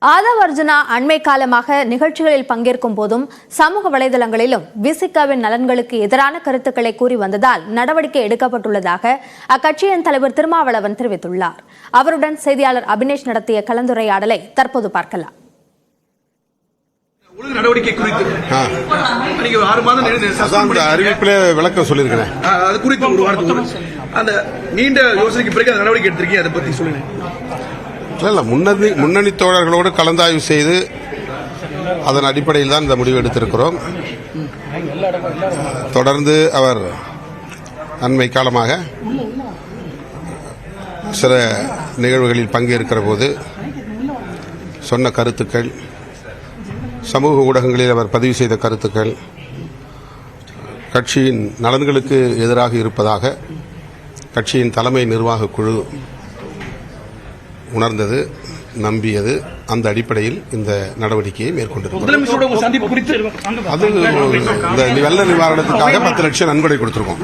ஆதவ் அர்ஜுனா அண்மை காலமாக நிகழ்ச்சிகளில் பங்கேற்கும் போதும் சமூக வலைதளங்களிலும் விசிகாவின் நலன்களுக்கு எதிரான கருத்துக்களை கூறி வந்ததால் நடவடிக்கை எடுக்கப்பட்டுள்ளதாக அக்கட்சியின் தலைவர் திருமாவளவன் தெரிவித்துள்ளார். அவருடன் செய்தியாளர் அபினேஷ் நடத்திய கலந்துரையாடலை தற்போது பார்க்கலாம். நடவடிக்கை குறித்து அறிவிப்பிலே விளக்கம் சொல்லியிருக்கிறேன். அது குறித்து ஒரு வாரத்துக்கு அந்த நீண்ட யோசனைக்கு பிறகு அந்த நடவடிக்கை எடுத்திருக்கீங்க, அதை பத்தி சொல்லுங்க. இல்ல, முன்னணி தோழர்களோடு கலந்தாய்வு செய்து அதன் அடிப்படையில் தான் இந்த முடிவு எடுத்திருக்கிறோம். தொடர்ந்து அவர் அண்மை காலமாக சில நிகழ்வுகளில் பங்கேற்கிற போது சொன்ன கருத்துக்கள், சமூக ஊடகங்களில் அவர் பதிவு செய்த கருத்துக்கள் கட்சியின் நலன்களுக்கு எதிராக இருப்பதாக கட்சியின் தலைமை நிர்வாக குழு உணர்ந்தது, நம்பியது. அந்த அடிப்படையில் இந்த நடவடிக்கையை மேற்கொண்டிருக்கிறோம். அது இந்த வெள்ள நிவாரணத்துக்காக 10 லட்சம் நன்கொடை கொடுத்திருக்கோம்.